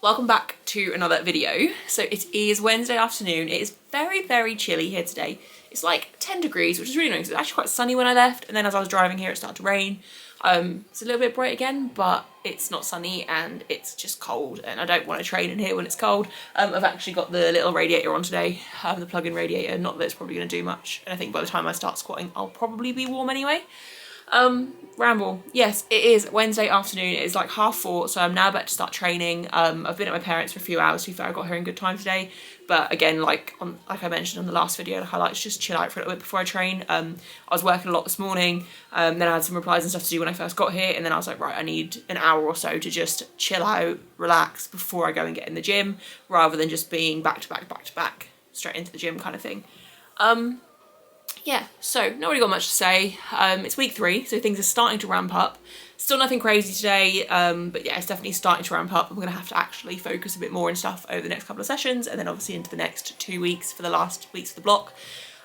Welcome back to another video. So it is Wednesday afternoon. It is very chilly here today. It's like 10 degrees, which is really nice. It's actually quite sunny when I left, and then as I was driving here it started to rain. It's a little bit bright again, but it's not sunny and it's just cold, and I don't want to train in here when it's cold. I've actually got the little radiator on today, the plug-in radiator. Not that it's probably going to do much, and I think by the time I start squatting I'll probably be warm anyway. Ramble. Yes, it is Wednesday afternoon. It is like 4:30, so I'm now about to start training. I've been at my parents' for a few hours. To be fair, I got here in good time today. But again, like I mentioned on the last video, like I like to just chill out for a little bit before I train. I was working a lot this morning. Then I had some replies and stuff to do when I first got here, and then I was like, right, I need an hour or so to just chill out, relax before I go and get in the gym, rather than just being back to back straight into the gym kind of thing. Yeah, so not really got much to say. It's week 3, so things are starting to ramp up. Still nothing crazy today, but yeah, it's definitely starting to ramp up. I'm going to have to actually focus a bit more and stuff over the next couple of sessions, and then obviously into the next 2 weeks for the last weeks of the block.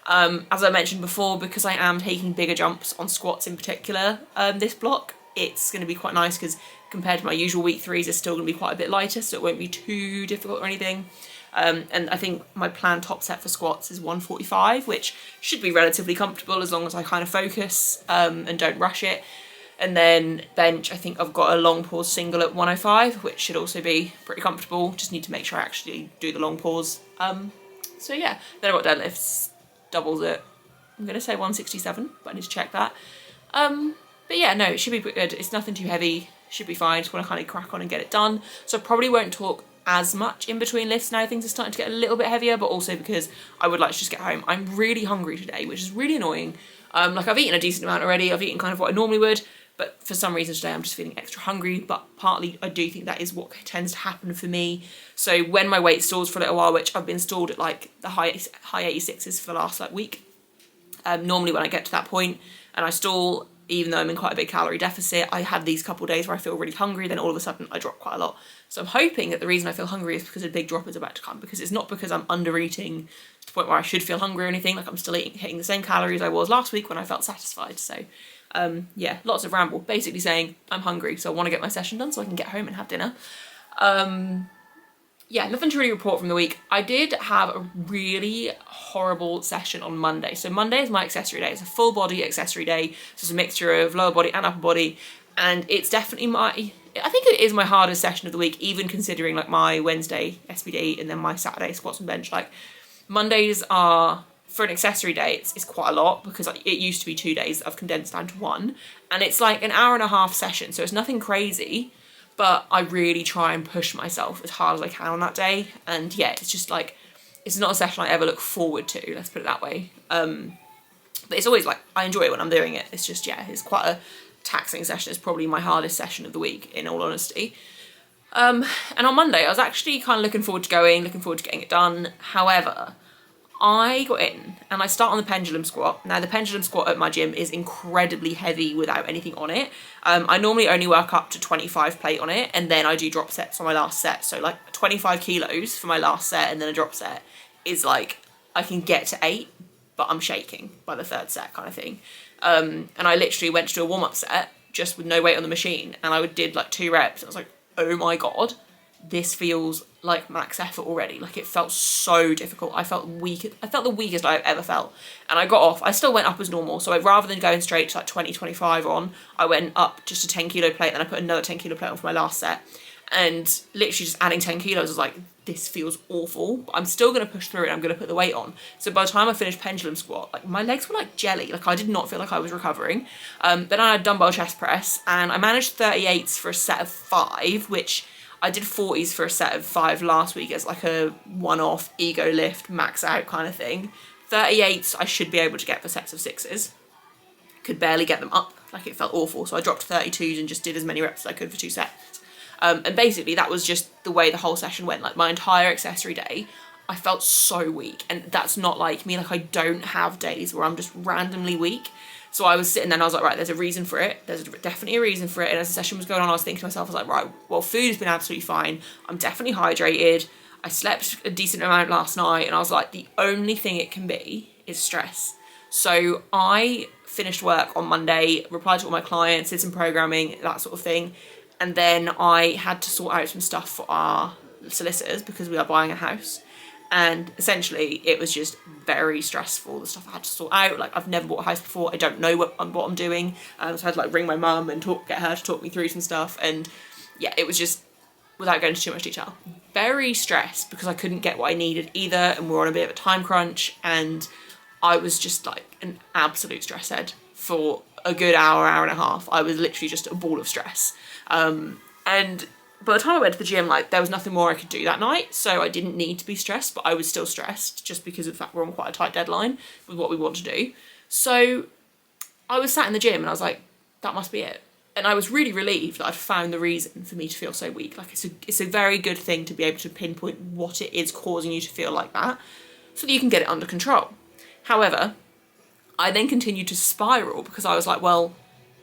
As I mentioned before, because I am taking bigger jumps on squats in particular this block, it's going to be quite nice because compared to my usual week 3s, it's still going to be quite a bit lighter, so it won't be too difficult or anything. And I think my planned top set for squats is 145, which should be relatively comfortable as long as I kind of focus and don't rush it. And then bench, I think I've got a long pause single at 105, which should also be pretty comfortable. Just need to make sure I actually do the long pause. So yeah, then I've got deadlifts, doubles at, I'm going to say 167, but I need to check that. But yeah, no, it should be pretty good. It's nothing too heavy, should be fine. Just want to kind of crack on and get it done. So I probably won't talk as much in between lifts now. Things are starting to get a little bit heavier, but also because I would like to just get home. I'm really hungry today, which is really annoying. Like I've eaten a decent amount already. I've eaten kind of what I normally would, but for some reason today I'm just feeling extra hungry. But partly I do think that is what tends to happen for me. So when my weight stalls for a little while, which I've been stalled at like the high 86s for the last like week, normally when I get to that point and I stall, even though I'm in quite a big calorie deficit, I had these couple of days where I feel really hungry, then all of a sudden I drop quite a lot. So I'm hoping that the reason I feel hungry is because a big drop is about to come, because it's not because I'm under eating to the point where I should feel hungry or anything. Like I'm still hitting the same calories I was last week when I felt satisfied. So yeah, lots of ramble, basically saying I'm hungry, so I want to get my session done so I can get home and have dinner. Yeah, nothing to really report from the week. I did have a really horrible session on Monday. So Monday is my accessory day. It's a full body accessory day. So it's a mixture of lower body and upper body. And it's definitely I think it is my hardest session of the week, even considering like my Wednesday SBD and then my Saturday squats and bench. Like Mondays are, for an accessory day, it's quite a lot because it used to be 2 days. I've condensed down to 1. And it's like an hour and a half session. So it's nothing crazy. But I really try and push myself as hard as I can on that day. And yeah, it's just like, it's not a session I ever look forward to, let's put it that way. But it's always like, I enjoy it when I'm doing it. It's just, yeah, it's quite a taxing session. It's probably my hardest session of the week, in all honesty. And on Monday, I was actually kind of looking forward to getting it done. However, I got in and I start on the pendulum squat. Now the pendulum squat at my gym is incredibly heavy without anything on it. I normally only work up to 25 plate on it, and then I do drop sets on my last set. So like 25 kilos for my last set and then a drop set is like, I can get to 8, but I'm shaking by the 3rd set kind of thing. And I literally went to do a warm-up set just with no weight on the machine, and I did like 2 reps. I was like, oh my God, this feels like max effort already. Like it felt so difficult. I felt weak. I felt the weakest I've ever felt. And I got off. I still went up as normal. So rather than going straight to like 20, 25 on, I went up just a 10 kilo plate. Then I put another 10 kilo plate on for my last set. And literally just adding 10 kilos, I was like, this feels awful. But I'm still going to push through it. I'm going to put the weight on. So by the time I finished pendulum squat, like my legs were like jelly. Like I did not feel like I was recovering. Then I had dumbbell chest press, and I managed 38s for a set of 5, which I did 40s for a set of 5 last week as like a one-off ego lift, max out kind of thing. 38s I should be able to get for sets of 6s. Could barely get them up, like it felt awful. So I dropped 32s and just did as many reps as I could for 2 sets. And basically that was just the way the whole session went. Like my entire accessory day, I felt so weak. And that's not like me. Like I don't have days where I'm just randomly weak. So I was sitting there and I was like, right, there's a reason for it. There's definitely a reason for it. And as the session was going on, I was thinking to myself, I was like, right, well, food has been absolutely fine. I'm definitely hydrated. I slept a decent amount last night. And I was like, the only thing it can be is stress. So I finished work on Monday, replied to all my clients, did some programming, that sort of thing. And then I had to sort out some stuff for our solicitors because we are buying a house. And essentially it was just very stressful, the stuff I had to sort out. Like, I've never bought a house before, I don't know what I'm doing, so I had to like ring my mum and get her to talk me through some stuff. And yeah, it was just, without going into too much detail, very stressed because I couldn't get what I needed either, and we were on a bit of a time crunch, and I was just like an absolute stress head for a good hour and a half. I was literally just a ball of stress. And by the time I went to the gym, like, there was nothing more I could do that night, so I didn't need to be stressed, but I was still stressed just because of the fact we're on quite a tight deadline with what we want to do. So I was sat in the gym and I was like, that must be it. And I was really relieved that I'd found the reason for me to feel so weak. Like, it's a very good thing to be able to pinpoint what it is causing you to feel like that, so that you can get it under control. However, I then continued to spiral because I was like, well,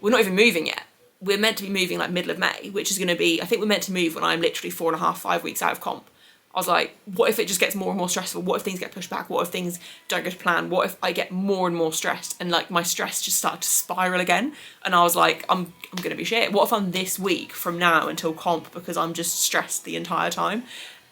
we're not even moving yet. We're meant to be moving like middle of May, which is going to be, I think we're meant to move when I'm literally 4.5, 5 weeks out of comp. I was like, what if it just gets more and more stressful? What if things get pushed back? What if things don't go to plan? What if I get more and more stressed and like my stress just started to spiral again? And I was like, I'm going to be shit. What if I'm this week from now until comp because I'm just stressed the entire time?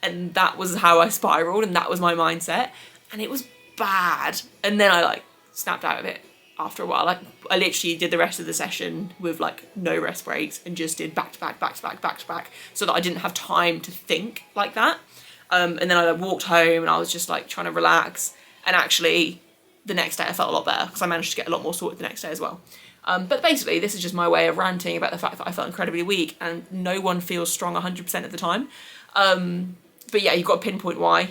And that was how I spiraled, and that was my mindset, and it was bad. And then I like snapped out of it after a while. Like, I literally did the rest of the session with like no rest breaks and just did back to back, so that I didn't have time to think like that. And then I walked home and I was just like trying to relax, and actually the next day I felt a lot better because I managed to get a lot more sorted the next day as well. But basically this is just my way of ranting about the fact that I felt incredibly weak, and no one feels strong 100% of the time. But yeah, you've got to pinpoint why.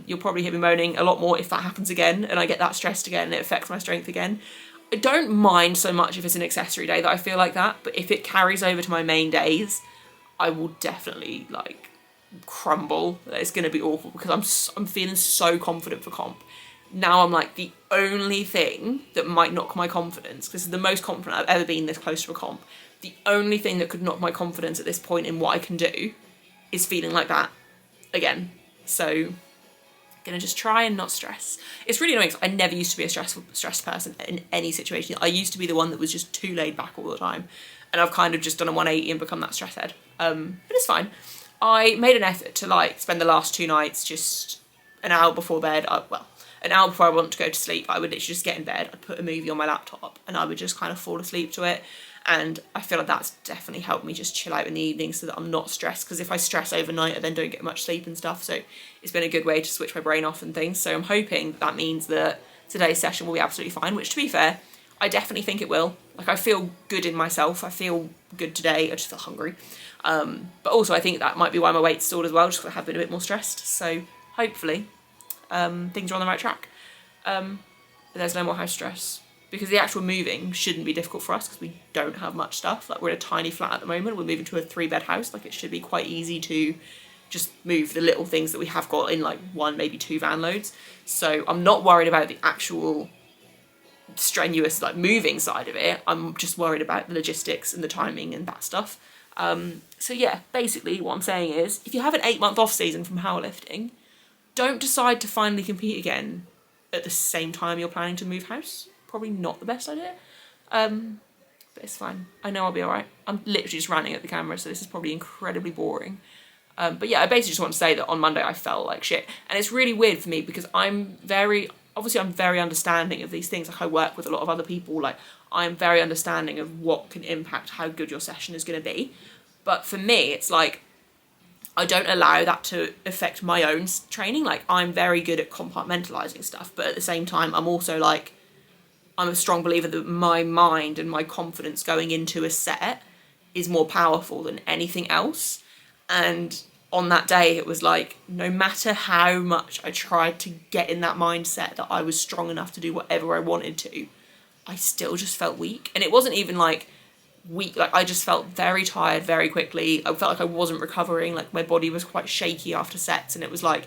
You'll probably hear me moaning a lot more if that happens again and I get that stressed again and it affects my strength again. I don't mind so much if it's an accessory day that I feel like that, but if it carries over to my main days, I will definitely like crumble. It's going to be awful because I'm feeling so confident for comp. Now I'm like, the only thing that might knock my confidence, because it's the most confident I've ever been this close to a comp, the only thing that could knock my confidence at this point in what I can do is feeling like that again. So gonna just try and not stress. It's really annoying because I never used to be a stressed person in any situation. I used to be the one that was just too laid back all the time, and I've kind of just done a 180 and become that stress head. But it's fine. I made an effort to like spend the last 2 nights just an hour before bed. An hour before I want to go to sleep, I would literally just get in bed, I'd put a movie on my laptop and I would just kind of fall asleep to it. And I feel like that's definitely helped me just chill out in the evening so that I'm not stressed, because if I stress overnight I then don't get much sleep and stuff. So it's been a good way to switch my brain off and things. So I'm hoping that means that today's session will be absolutely fine, which, to be fair, I definitely think it will. Like, I feel good in myself, I feel good today, I just feel hungry. But also I think that might be why my weight's stored as well, just because I have been a bit more stressed. So hopefully things are on the right track. There's no more house stress, because the actual moving shouldn't be difficult for us because we don't have much stuff. Like, we're in a tiny flat at the moment, we're moving to a 3-bed house. Like, it should be quite easy to just move the little things that we have got in like 1, maybe 2 van loads. So I'm not worried about the actual strenuous like moving side of it. I'm just worried about the logistics and the timing and that stuff. So yeah, basically what I'm saying is, if you have an 8-month off season from powerlifting, don't decide to finally compete again at the same time you're planning to move house. Probably not the best idea, but it's fine. I know I'll be alright. I'm literally just ranting at the camera, so this is probably incredibly boring. But yeah, I basically just want to say that on Monday I felt like shit. And it's really weird for me because I'm very understanding of these things. Like, I work with a lot of other people. Like, I'm very understanding of what can impact how good your session is going to be. But for me, it's like, I don't allow that to affect my own training. Like, I'm very good at compartmentalizing stuff, but at the same time, I'm also like, I'm a strong believer that my mind and my confidence going into a set is more powerful than anything else. And on that day, it was like, no matter how much I tried to get in that mindset that I was strong enough to do whatever I wanted to, I still just felt weak. And it wasn't even like weak, like, I just felt very tired very quickly. I felt like I wasn't recovering. Like, my body was quite shaky after sets, and it was like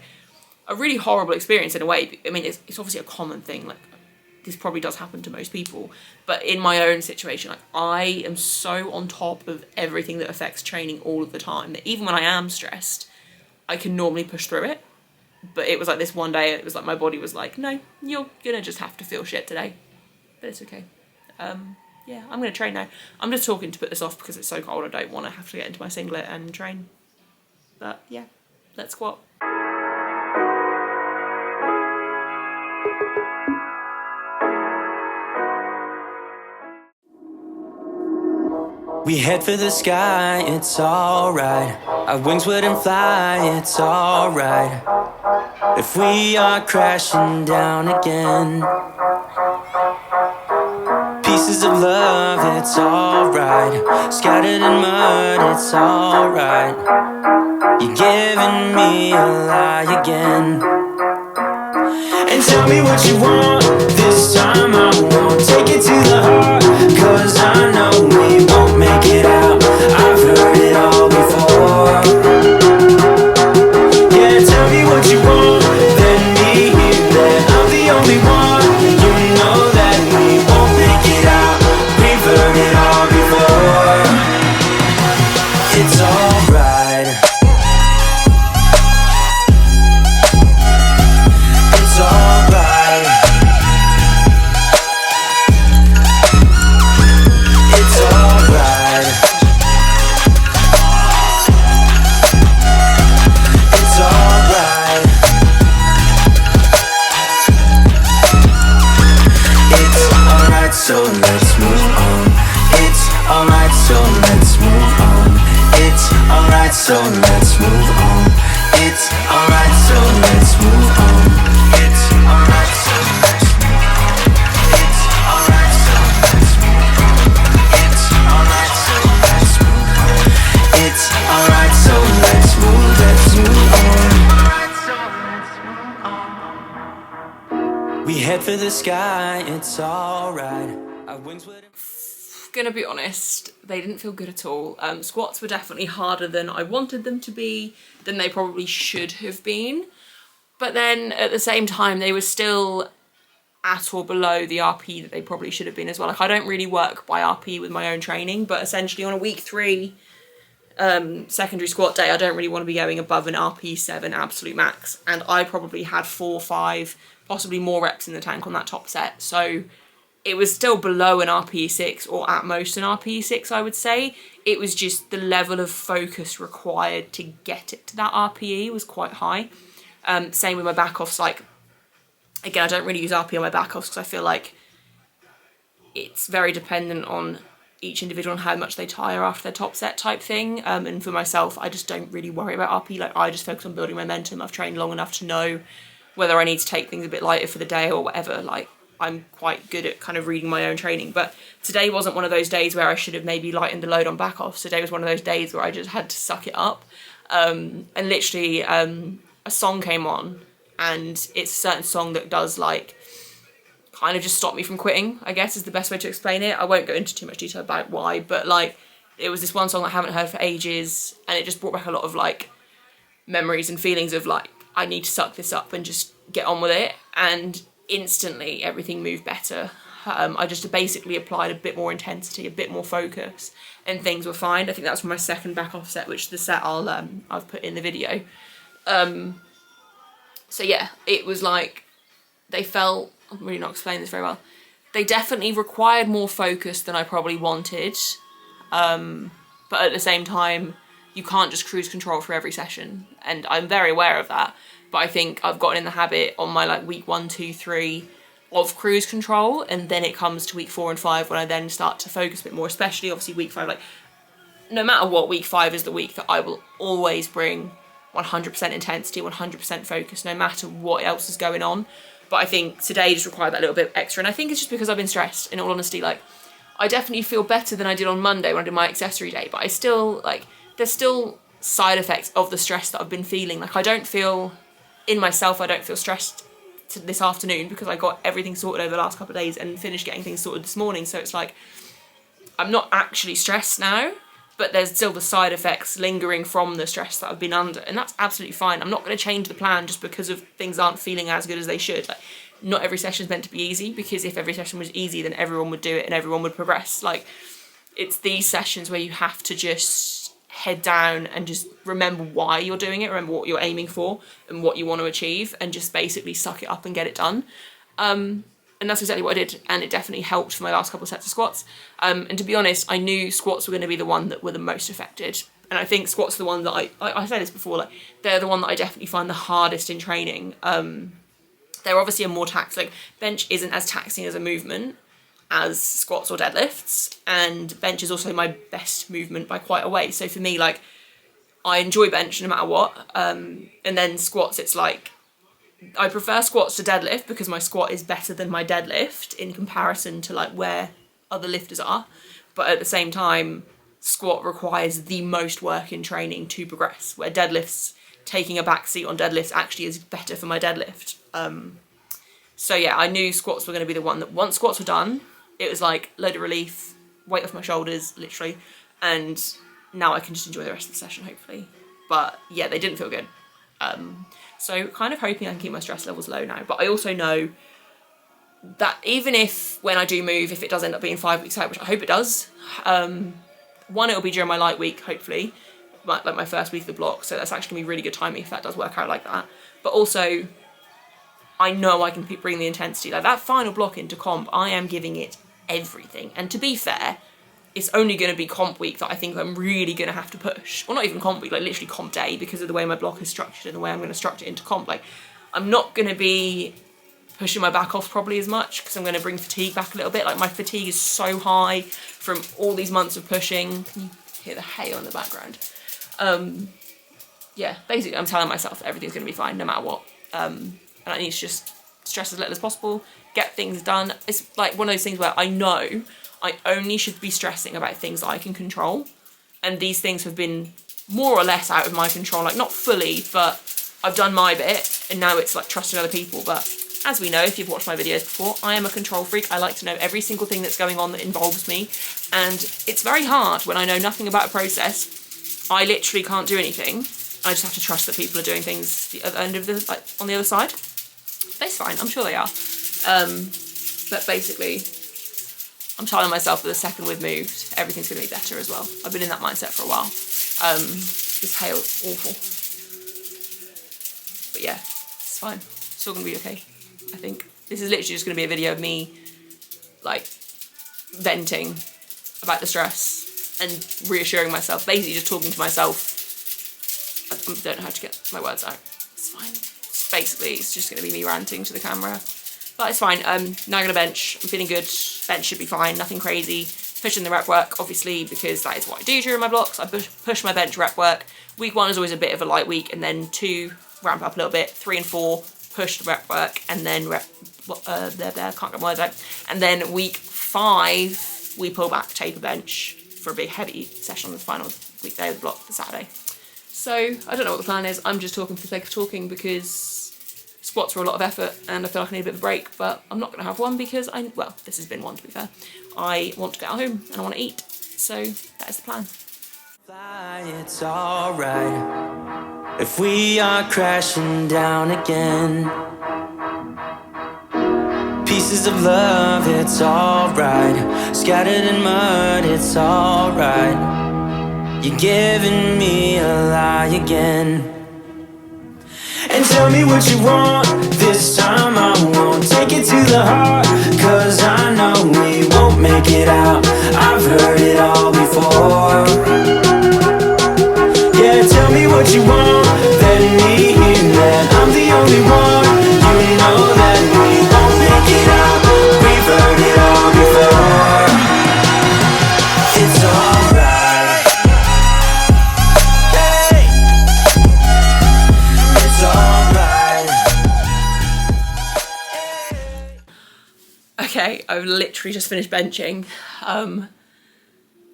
a really horrible experience in a way. I mean, it's obviously a common thing. Like, this probably does happen to most people, but in my own situation, like, I am so on top of everything that affects training all of the time that even when I am stressed, I can normally push through it. But it was like this one day, it was like my body was like, no, you're gonna just have to feel shit today, but it's okay. Yeah, I'm gonna train now. I'm just talking to put this off because it's so cold. I don't want to have to get into my singlet and train, but yeah. let's squat. We head for the sky, it's alright. Our wings wouldn't fly, it's alright. If we are crashing down again, pieces of love, it's alright. Scattered in mud, it's alright. You're giving me a lie again. And tell me what you want, this time I won't take it to the heart, 'cause I know we won't make it out. I've heard it all before. Yeah, tell me what you want, let me hear that I'm the only one. You know that we won't make it out. We've heard it all before. It's alright. It's alright. It's alright. It's alright. It's alright, so let's move on. It's alright, so let's move on. It's alright, so let's move on. It's alright, so let's move on. It's alright, so let's move on. It's alright, so let's move on. It's alright, so let's move on. It's alright, so let's move on. We head for the sky, it's alright. Our wings would. Gonna be honest, they didn't feel good at all. Squats were definitely harder than I wanted them to be, than they probably should have been. But then at the same time, they were still at or below the RP that they probably should have been as well. Like, I don't really work by RP with my own training, but essentially on a week 3 secondary squat day, I don't really want to be going above an RP 7 absolute max. And I probably had 4, 5, possibly more reps in the tank on that top set. So it was still below an RPE 6, or at most an RPE 6, I would say. It was just the level of focus required to get it to that RPE was quite high. Same with my back-offs. Like, again, I don't really use RPE on my back-offs because I feel like it's very dependent on each individual and how much they tire after their top set type thing. And for myself, I just don't really worry about RPE. Like, I just focus on building momentum. I've trained long enough to know whether I need to take things a bit lighter for the day or whatever. Like, I'm quite good at kind of reading my own training, but today wasn't one of those days where I should have maybe lightened the load on back off. Today was one of those days where I just had to suck it up. And literally a song came on, and it's a certain song that does like kind of just stop me from quitting, I guess is the best way to explain it. I won't go into too much detail about why, but like it was this one song that I haven't heard for ages, and it just brought back a lot of like memories and feelings of like, I need to suck this up and just get on with it. And instantly everything moved better. I just basically applied a bit more intensity, a bit more focus, and things were fine. I think that's my second back off set, which the set I've put in the video. So yeah, it was like they felt, I'm really not explaining this very well, they definitely required more focus than I probably wanted, but at the same time you can't just cruise control for every session, and I'm very aware of that. But I think I've gotten in the habit on my like week 1, 2, 3 of cruise control, and then it comes to week 4 and 5 when I then start to focus a bit more, especially obviously week 5. Like, no matter what, week 5 is the week that I will always bring 100% intensity, 100% focus, no matter what else is going on. But I think today just required that little bit extra, and I think it's just because I've been stressed, in all honesty. Like, I definitely feel better than I did on Monday when I did my accessory day, but I still, like, there's still side effects of the stress that I've been feeling. Like, I don't feel stressed this afternoon because I got everything sorted over the last couple of days and finished getting things sorted this morning. So it's like, I'm not actually stressed now, but there's still the side effects lingering from the stress that I've been under, and that's absolutely fine. I'm not going to change the plan just because of things aren't feeling as good as they should. Like, not every session is meant to be easy, because if every session was easy, then everyone would do it and everyone would progress. Like, it's these sessions where you have to just head down and just remember why you're doing it, remember what you're aiming for and what you want to achieve, and just basically suck it up and get it done. And that's exactly what I did, and it definitely helped for my last couple of sets of squats. And to be honest, I knew squats were going to be the one that were the most affected. And I think squats are the one that I said this before, like they're the one that I definitely find the hardest in training. They're obviously a more taxing, like bench isn't as taxing as a movement as squats or deadlifts, and bench is also my best movement by quite a way. So for me, like, I enjoy bench no matter what, and then squats, it's like, I prefer squats to deadlift because my squat is better than my deadlift in comparison to like where other lifters are, but at the same time, squat requires the most work in training to progress, where deadlifts, taking a back seat on deadlifts actually is better for my deadlift. So yeah, I knew squats were going to be the one that once squats were done, it was like load of relief, weight off my shoulders, literally, and now I can just enjoy the rest of the session, hopefully. But yeah, they didn't feel good. So kind of hoping I can keep my stress levels low now. But I also know that even if when I do move, if it does end up being 5 weeks out, which I hope it does, one, it'll be during my light week, hopefully, like my first week of the block. So that's actually going to be really good timing if that does work out like that. But also, I know I can bring the intensity. Like that final block into comp, I am giving it everything. And to be fair, it's only going to be comp week that I think I'm really going to have to push. Well, not even comp week, like literally comp day, because of the way my block is structured and the way I'm going to structure it into comp. Like, I'm not going to be pushing my back off probably as much because I'm going to bring fatigue back a little bit. Like, my fatigue is so high from all these months of pushing. Can you hear the hail in the background? Yeah, basically I'm telling myself that everything's going to be fine no matter what. And I need to just stress as little as possible, get things done. It's like one of those things where I know I only should be stressing about things that I can control. And these things have been more or less out of my control, like not fully, but I've done my bit and now it's like trusting other people. But as we know, if you've watched my videos before, I am a control freak. I like to know every single thing that's going on that involves me. And it's very hard when I know nothing about a process. I literally can't do anything. I just have to trust that people are doing things the other end of the, like, on the other side. That's fine, I'm sure they are. But basically, I'm telling myself that the second we've moved, everything's going to be better as well. I've been in that mindset for a while. This hail is awful. But yeah, it's fine. It's all going to be okay, I think. This is literally just going to be a video of me, like, venting about the stress and reassuring myself. Basically just talking to myself. I don't know how to get my words out. It's fine. Basically, it's just going to be me ranting to the camera. But it's fine. Now I'm going to bench. I'm feeling good. Bench should be fine. Nothing crazy. Pushing the rep work, obviously, because that is what I do during my blocks. I push my bench rep work. Week 1 is always a bit of a light week. And then 2, ramp up a little bit. 3 and 4, push the rep work. And then can't get my words out. And then week 5, we pull back taper bench for a big heavy session on the final weekday of the block, the Saturday. So, I don't know what the plan is. I'm just talking for the sake of talking because squats are a lot of effort and I feel like I need a bit of a break, but I'm not going to have one because well, this has been one to be fair. I want to get home and I want to eat. So, that is the plan. It's alright if we are crashing down again. Pieces of love, it's alright. Scattered in mud, it's alright. You're giving me a lie again. And tell me what you want. This time I won't take it to the heart, 'cause I know we won't make it out. I've heard it all before. Yeah, tell me what you want. Let me hear that I'm the only one. You know that we won't make it out. We've heard it all before. It's alright. Hey, it's alright. Okay, I've literally just finished benching.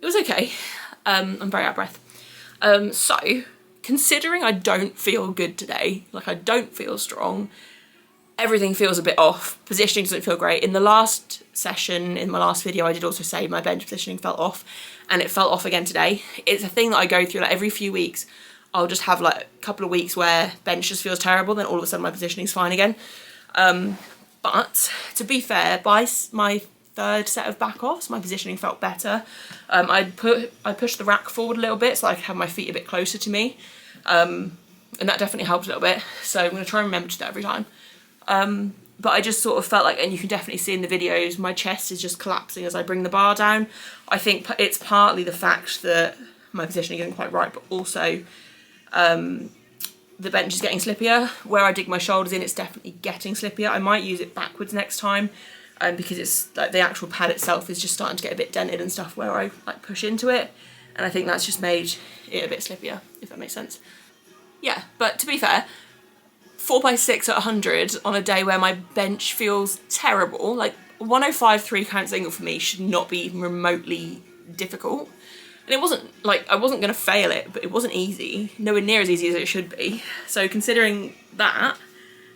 It was okay. I'm very out of breath. So, considering I don't feel good today, like I don't feel strong, everything feels a bit off, positioning doesn't feel great. In the last session, in my last video, I did also say my bench positioning felt off, and it felt off again today. It's a thing that I go through, like every few weeks, I'll just have like a couple of weeks where bench just feels terrible, then all of a sudden my positioning's fine again. But to be fair, by my 3rd set of back offs, my positioning felt better. I pushed the rack forward a little bit so I could have my feet a bit closer to me, and that definitely helped a little bit. So I'm going to try and remember to do that every time. But I just sort of felt like, and you can definitely see in the videos, my chest is just collapsing as I bring the bar down. I think it's partly the fact that my positioning isn't quite right, but also the bench is getting slippier. Where I dig my shoulders in, it's definitely getting slippier. I might use it backwards next time, because it's like the actual pad itself is just starting to get a bit dented and stuff where I like push into it, and I think that's just made it a bit slippier, if that makes sense. Yeah, but to be fair, 4x6 at 100 on a day where my bench feels terrible, like 105 3-count single for me should not be even remotely difficult. And it wasn't like, I wasn't going to fail it, but it wasn't easy, nowhere near as easy as it should be. So considering that,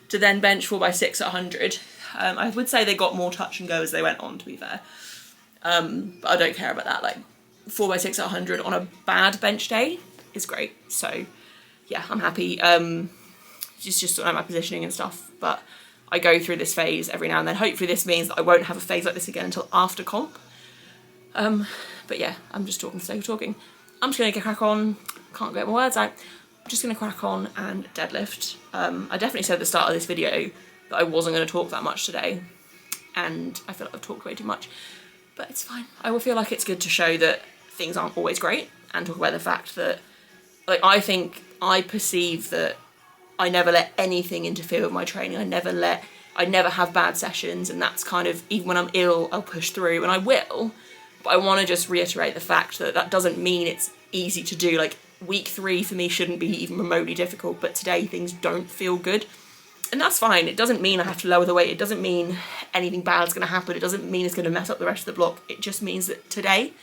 to then bench 4x6 at 100, I would say they got more touch and go as they went on, to be fair. But I don't care about that, like 4x6 at 100 on a bad bench day is great. So yeah, I'm happy. Just sort of my positioning and stuff, but I go through this phase every now and then. Hopefully this means that I won't have a phase like this again until after comp. But yeah, I'm just talking for the sake of talking. I'm just going to get crack on, can't get my words out. I'm just going to crack on and deadlift. I definitely said at the start of this video that I wasn't going to talk that much today, and I feel like I've talked way too much, but it's fine. I will feel like it's good to show that things aren't always great, and talk about the fact that, like, I perceive that I never let anything interfere with my training. I never have bad sessions, and that's kind of, even when I'm ill, I'll push through, and I will. But I want to just reiterate the fact that that doesn't mean it's easy to do. Like, week 3 for me shouldn't be even remotely difficult, but today things don't feel good. And that's fine. It doesn't mean I have to lower the weight. It doesn't mean anything bad's going to happen. It doesn't mean it's going to mess up the rest of the block. It just means that today,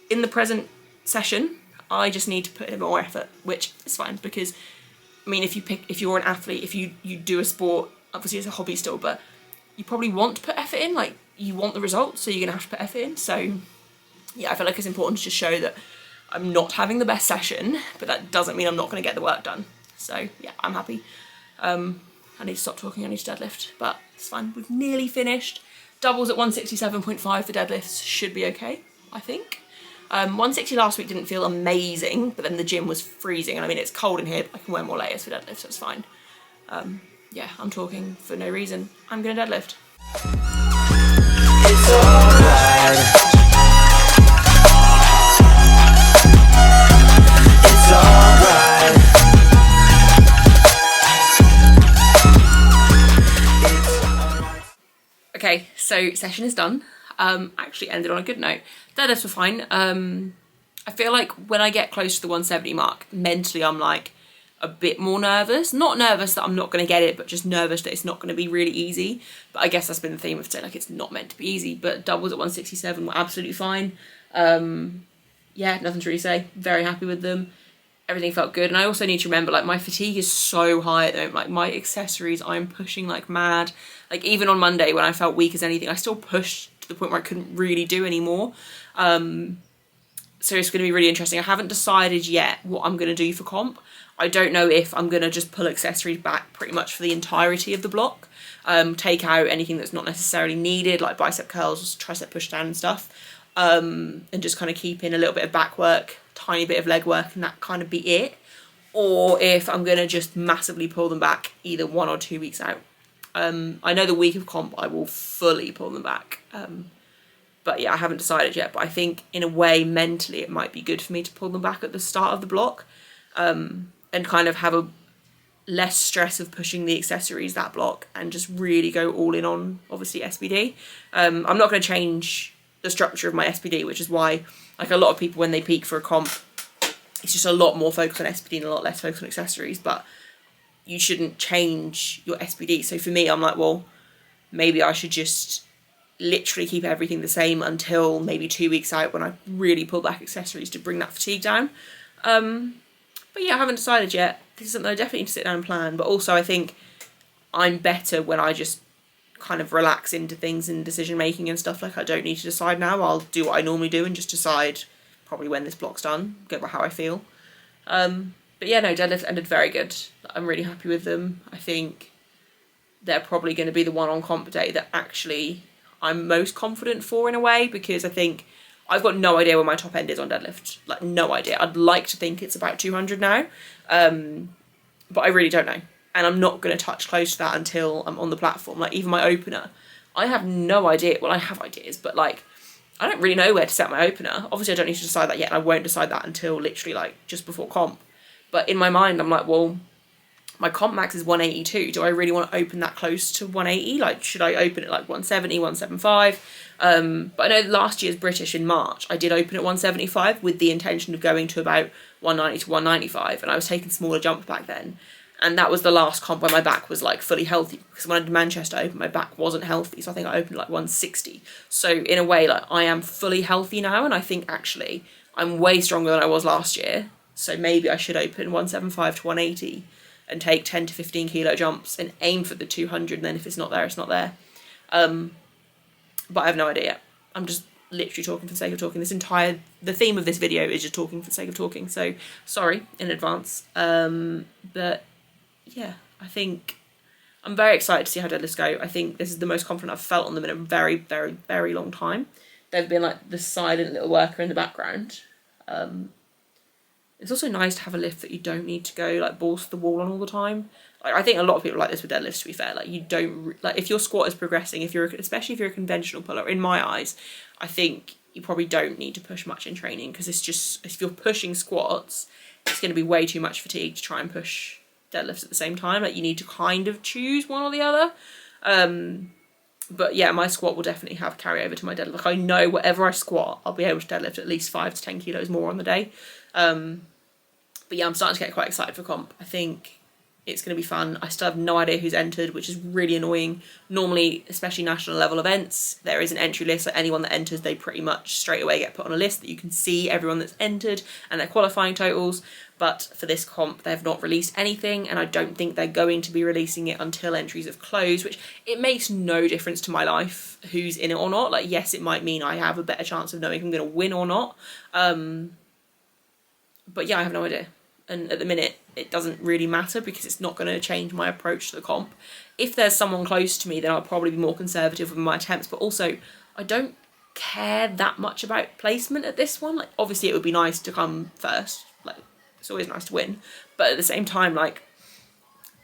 in the present session, I just need to put in more effort, which is fine, because, I mean, if you're an athlete, if you do a sport, obviously it's a hobby still, but you probably want to put effort in, like, you want the results, so you're going to have to put effort in. So yeah, I feel like it's important to just show that I'm not having the best session, but that doesn't mean I'm not going to get the work done. So yeah, I'm happy. I need to stop talking, I need to deadlift, but it's fine. We've nearly finished. Doubles at 167.5 for deadlifts should be okay, I think. 160 last week didn't feel amazing, but then the gym was freezing, and I mean, it's cold in here, but I can wear more layers for deadlift, so it's fine. Yeah, I'm talking for no reason. I'm gonna deadlift. It's alright. It's alright. Okay, so session is done. Actually ended on a good note. Deadlifts were fine. I feel like when I get close to the 170 mark, mentally I'm like a bit more nervous. Not nervous that I'm not going to get it, but just nervous that it's not going to be really easy. But I guess that's been the theme of today, like, it's not meant to be easy. But doubles at 167 were absolutely fine. Yeah, nothing to really say. Very happy with them. Everything felt good. And I also need to remember, like, my fatigue is so high at the moment. Like, my accessories, I'm pushing like mad. Like, even on Monday when I felt weak as anything, I still pushed to the point where I couldn't really do anymore. So it's going to be really interesting. I haven't decided yet what I'm going to do for comp. I don't know if I'm going to just pull accessories back pretty much for the entirety of the block. Take out anything that's not necessarily needed, like bicep curls, tricep push down and stuff. And just kind of keep in a little bit of back work, tiny bit of leg work, and that kind of be it. Or if I'm going to just massively pull them back either 1 or 2 weeks out. I know the week of comp I will fully pull them back. But yeah, I haven't decided yet. But I think in a way, mentally, it might be good for me to pull them back at the start of the block. And kind of have a less stress of pushing the accessories that block, and just really go all in on, obviously, SBD. I'm not going to change the structure of my SBD, which is why, like, a lot of people when they peak for a comp, it's just a lot more focus on SBD and a lot less focus on accessories. But you shouldn't change your SBD. So for me, I'm like, well, maybe I should just literally keep everything the same until maybe 2 weeks out when I really pull back accessories to bring that fatigue down. But yeah, I haven't decided yet. This is something I definitely need to sit down and plan. But also I think I'm better when I just kind of relax into things and decision making and stuff. Like, I don't need to decide now. I'll do what I normally do and just decide probably when this block's done, go by how I feel. But yeah, no, deadlift ended very good. I'm really happy with them. I think they're probably going to be the one on comp day that actually I'm most confident for, in a way, because I think I've got no idea where my top end is on deadlift. Like, no idea. I'd like to think it's about 200 now, but I really don't know. And I'm not going to touch close to that until I'm on the platform. Like, even my opener, I have no idea. Well, I have ideas, but, like, I don't really know where to set my opener. Obviously I don't need to decide that yet, and I won't decide that until literally like just before comp. But in my mind I'm like, well, my comp max is 182. Do I really want to open that close to 180? Like, should I open it like 170, 175? But I know last year's British in March, I did open at 175 with the intention of going to about 190 to 195. And I was taking smaller jumps back then. And that was the last comp where my back was like fully healthy, because when I did Manchester Open, my back wasn't healthy. So I think I opened like 160. So in a way, like I am fully healthy now. And I think actually I'm way stronger than I was last year. So maybe I should open 175 to 180 and take 10 to 15 kilo jumps and aim for the 200. And then if it's not there, it's not there. But I have no idea yet. I'm just literally talking for the sake of talking. The theme of this video is just talking for the sake of talking. So sorry in advance. But yeah, I think I'm very excited to see how deadlifts go. I think this is the most confident I've felt on them in a very, very, very long time. They've been like the silent little worker in the background. It's also nice to have a lift that you don't need to go like balls to the wall on all the time. Like, I think a lot of people like this with deadlifts, to be fair. Like, you don't, like, if your squat is progressing, especially if you're a conventional puller, in my eyes, I think you probably don't need to push much in training, because it's just, if you're pushing squats, it's going to be way too much fatigue to try and push deadlifts at the same time. Like, you need to kind of choose one or the other. But yeah, my squat will definitely have carryover to my deadlift. Like, I know whatever I squat, I'll be able to deadlift at least 5 to 10 kilos more on the day. But yeah, I'm starting to get quite excited for comp. I think it's going to be fun. I still have no idea who's entered, which is really annoying. Normally, especially national level events, there is an entry list. So anyone that enters, they pretty much straight away get put on a list that you can see everyone that's entered and their qualifying totals. But for this comp, they've not released anything, and I don't think they're going to be releasing it until entries have closed, which it makes no difference to my life who's in it or not. Like, yes, it might mean I have a better chance of knowing if I'm going to win or not. But yeah, I have no idea. And at the minute, it doesn't really matter, because it's not going to change my approach to the comp. If there's someone close to me, then I'll probably be more conservative with my attempts. But also, I don't care that much about placement at this one. Like, obviously, it would be nice to come first. Like, it's always nice to win. But at the same time, like,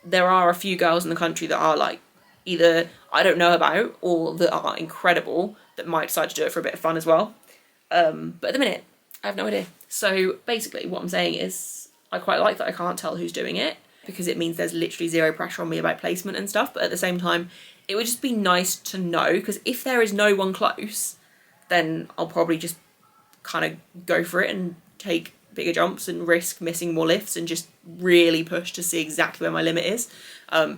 there are a few girls in the country that are, like, either I don't know about or that are incredible that might decide to do it for a bit of fun as well. But at the minute, I have no idea. So basically, what I'm saying is, I quite like that I can't tell who's doing it, because it means there's literally zero pressure on me about placement and stuff. But at the same time, it would just be nice to know, because if there is no one close, then I'll probably just kind of go for it and take bigger jumps and risk missing more lifts and just really push to see exactly where my limit is,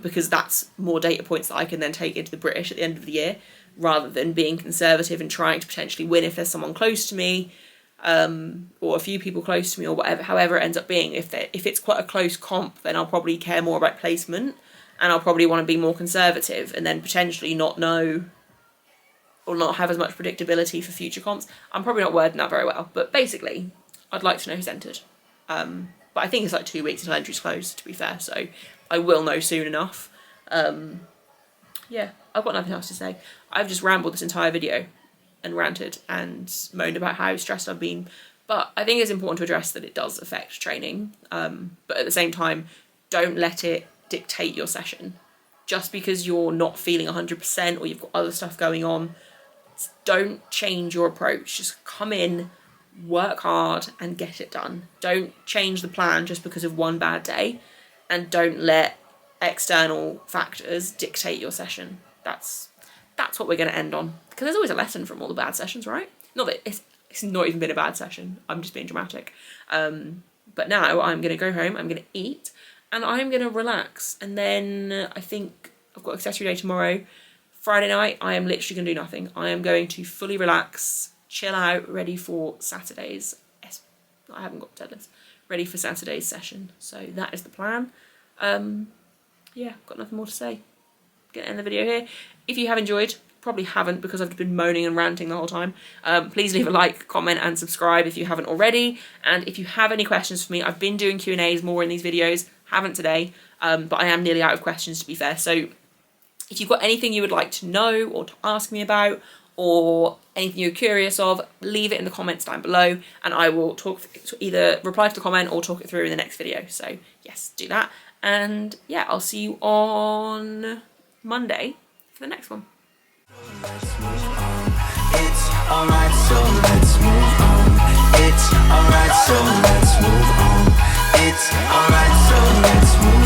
because that's more data points that I can then take into the British at the end of the year, rather than being conservative and trying to potentially win if there's someone close to me. Or a few people close to me, or whatever, however it ends up being. If it's quite a close comp, then I'll probably care more about placement, and I'll probably want to be more conservative, and then potentially not know or not have as much predictability for future comps. I'm probably not wording that very well, but basically, I'd like to know who's entered. But I think it's like 2 weeks until entries close, to be fair, so I will know soon enough. Yeah, I've got nothing else to say. I've just rambled this entire video and ranted and moaned about how stressed I've been, but I think it's important to address that it does affect training, but at the same time, don't let it dictate your session. Just because you're not feeling 100% or you've got other stuff going on, don't change your approach. Just come in, work hard and get it done. Don't change the plan just because of one bad day, and don't let external factors dictate your session. That's what we're going to end on, because there's always a lesson from all the bad sessions, right? Not that it's not even been a bad session, I'm just being dramatic. But now I'm going to go home, I'm going to eat, and I'm going to relax. And then I think I've got accessory day tomorrow. Friday night, I am literally going to do nothing. I am going to fully relax, chill out, ready for Saturday's, I haven't got deadlifts, ready for Saturday's session. So that is the plan. Yeah, got nothing more to say. Gonna end the video here. If you have enjoyed, probably haven't because I've been moaning and ranting the whole time, please leave a like, comment and subscribe if you haven't already. And if you have any questions for me, I've been doing Q&As more in these videos, haven't today, but I am nearly out of questions, to be fair. So if you've got anything you would like to know or to ask me about, or anything you're curious of, leave it in the comments down below, and I will either reply to the comment or talk it through in the next video. So yes, do that. And yeah, I'll see you on Monday for the next one. Let's move on. It's alright, so let's move on. It's alright, so let's move on. It's alright, so let's move on.